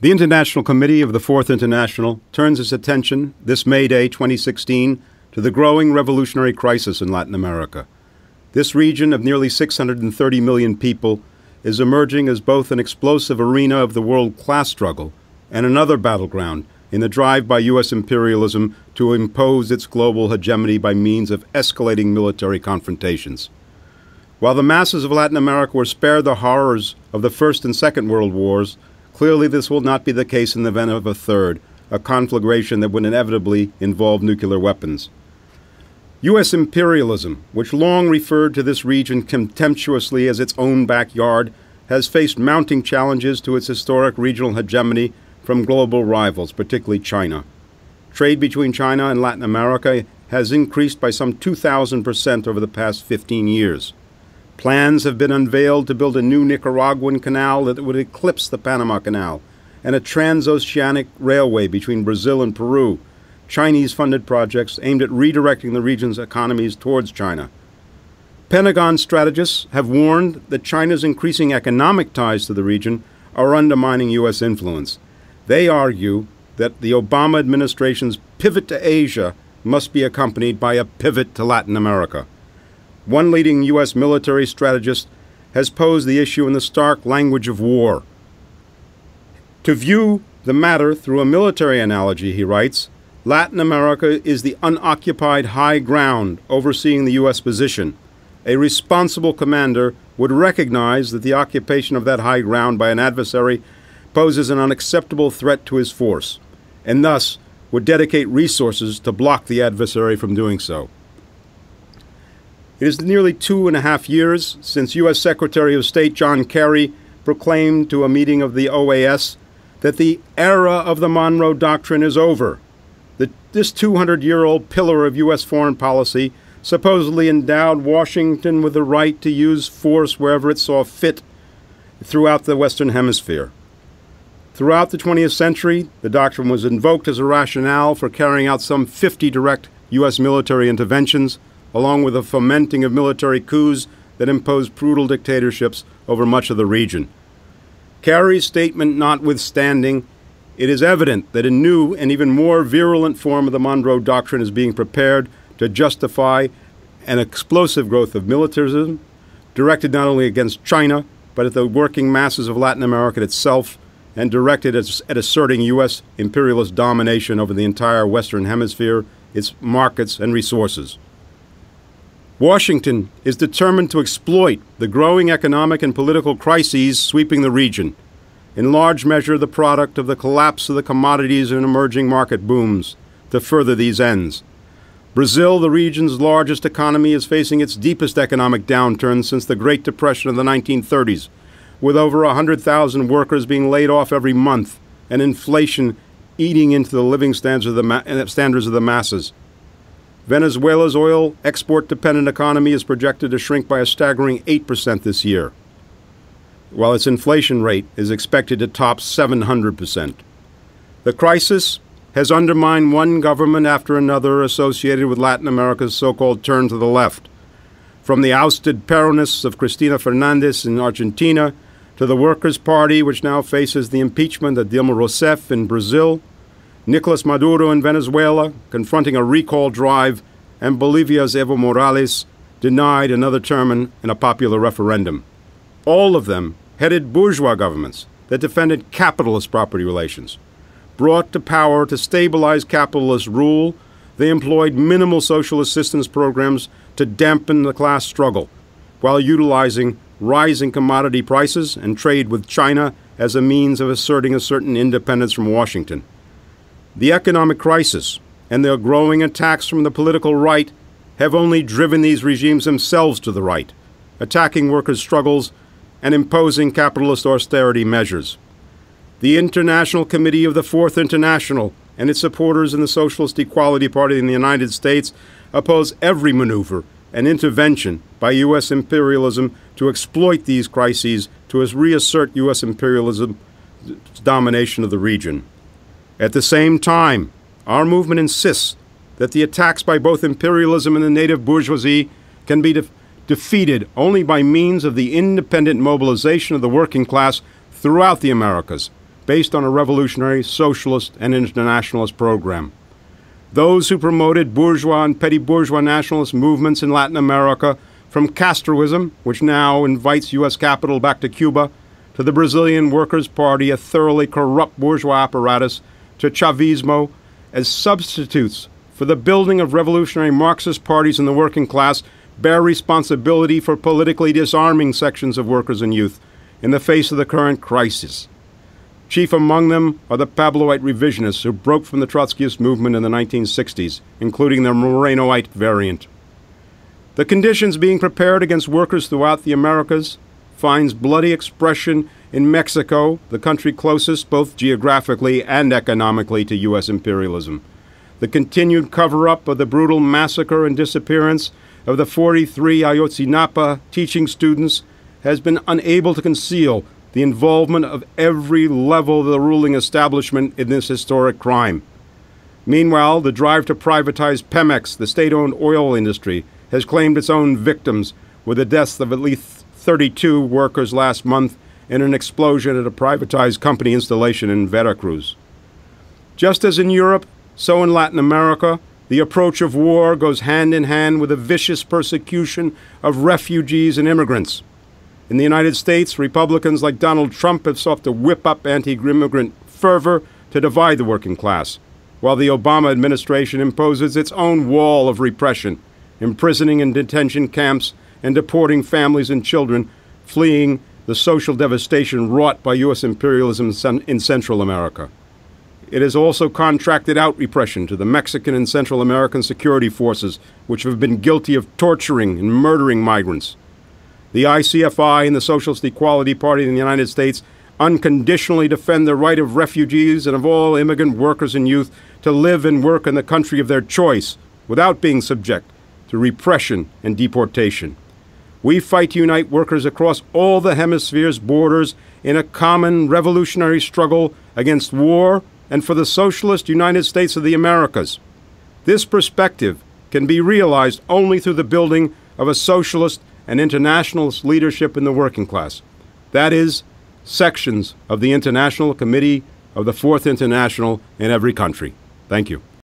The International Committee of the Fourth International turns its attention this May Day 2016 to the growing revolutionary crisis in Latin America. This region of nearly 630 million people is emerging as both an explosive arena of the world class struggle and another battleground in the drive by U.S. imperialism to impose its global hegemony by means of escalating military confrontations. While the masses of Latin America were spared the horrors of the First and Second World Wars, clearly this will not be the case in the event of a third, a conflagration that would inevitably involve nuclear weapons. U.S. imperialism, which long referred to this region contemptuously as its own backyard, has faced mounting challenges to its historic regional hegemony from global rivals, particularly China. Trade between China and Latin America has increased by some 2,000% over the past 15 years. Plans have been unveiled to build a new Nicaraguan canal that would eclipse the Panama Canal, and a transoceanic railway between Brazil and Peru, Chinese-funded projects aimed at redirecting the region's economies towards China. Pentagon strategists have warned that China's increasing economic ties to the region are undermining U.S. influence. They argue that the Obama administration's pivot to Asia must be accompanied by a pivot to Latin America. One leading U.S. military strategist has posed the issue in the stark language of war. To view the matter through a military analogy, he writes, Latin America is the unoccupied high ground overseeing the U.S. position. A responsible commander would recognize that the occupation of that high ground by an adversary poses an unacceptable threat to his force, and thus would dedicate resources to block the adversary from doing so. It is nearly 2.5 years since U.S. Secretary of State John Kerry proclaimed to a meeting of the OAS that the era of the Monroe Doctrine is over. This 200-year-old pillar of U.S. foreign policy supposedly endowed Washington with the right to use force wherever it saw fit throughout the Western Hemisphere. Throughout the 20th century, the doctrine was invoked as a rationale for carrying out some 50 direct U.S. military interventions, along with the fomenting of military coups that imposed brutal dictatorships over much of the region. Kerry's statement notwithstanding, it is evident that a new and even more virulent form of the Monroe Doctrine is being prepared to justify an explosive growth of militarism, directed not only against China, but at the working masses of Latin America itself, and directed at asserting U.S. imperialist domination over the entire Western Hemisphere, its markets and resources. Washington is determined to exploit the growing economic and political crises sweeping the region, in large measure the product of the collapse of the commodities and emerging market booms, to further these ends. Brazil, the region's largest economy, is facing its deepest economic downturn since the Great Depression of the 1930s, with over 100,000 workers being laid off every month and inflation eating into the living standards of the masses. Venezuela's oil export-dependent economy is projected to shrink by a staggering 8% this year, while its inflation rate is expected to top 700%. The crisis has undermined one government after another associated with Latin America's so-called turn to the left, from the ousted Peronists of Cristina Fernandez in Argentina to the Workers' Party, which now faces the impeachment of Dilma Rousseff in Brazil, Nicolas Maduro in Venezuela, confronting a recall drive, and Bolivia's Evo Morales denied another term in a popular referendum. All of them headed bourgeois governments that defended capitalist property relations. Brought to power to stabilize capitalist rule, they employed minimal social assistance programs to dampen the class struggle, while utilizing rising commodity prices and trade with China as a means of asserting a certain independence from Washington. The economic crisis and their growing attacks from the political right have only driven these regimes themselves to the right, attacking workers' struggles and imposing capitalist austerity measures. The International Committee of the Fourth International and its supporters in the Socialist Equality Party in the United States oppose every maneuver and intervention by U.S. imperialism to exploit these crises to reassert U.S. imperialism's domination of the region. At the same time, our movement insists that the attacks by both imperialism and the native bourgeoisie can be defeated only by means of the independent mobilization of the working class throughout the Americas, based on a revolutionary socialist and internationalist program. Those who promoted bourgeois and petty bourgeois nationalist movements in Latin America, from Castroism, which now invites U.S. capital back to Cuba, to the Brazilian Workers' Party, a thoroughly corrupt bourgeois apparatus, to Chavismo, as substitutes for the building of revolutionary Marxist parties in the working class, bear responsibility for politically disarming sections of workers and youth in the face of the current crisis. Chief among them are the Pabloite revisionists who broke from the Trotskyist movement in the 1960s, including the Morenoite variant. The conditions being prepared against workers throughout the Americas finds bloody expression in Mexico, the country closest both geographically and economically to U.S. imperialism. The continued cover-up of the brutal massacre and disappearance of the 43 Ayotzinapa teaching students has been unable to conceal the involvement of every level of the ruling establishment in this historic crime. Meanwhile, the drive to privatize Pemex, the state-owned oil industry, has claimed its own victims, with the deaths of at least 32 workers last month in an explosion at a privatized company installation in Veracruz. Just as in Europe, so in Latin America, the approach of war goes hand in hand with a vicious persecution of refugees and immigrants. In the United States, Republicans like Donald Trump have sought to whip up anti-immigrant fervor to divide the working class, while the Obama administration imposes its own wall of repression, imprisoning in detention camps and deporting families and children fleeing the social devastation wrought by U.S. imperialism in Central America. It has also contracted out repression to the Mexican and Central American security forces, which have been guilty of torturing and murdering migrants. The ICFI and the Socialist Equality Party in the United States unconditionally defend the right of refugees and of all immigrant workers and youth to live and work in the country of their choice without being subject to repression and deportation. We fight to unite workers across all the hemisphere's borders in a common revolutionary struggle against war and for the socialist United States of the Americas. This perspective can be realized only through the building of a socialist and internationalist leadership in the working class. That is, sections of the International Committee of the Fourth International in every country. Thank you.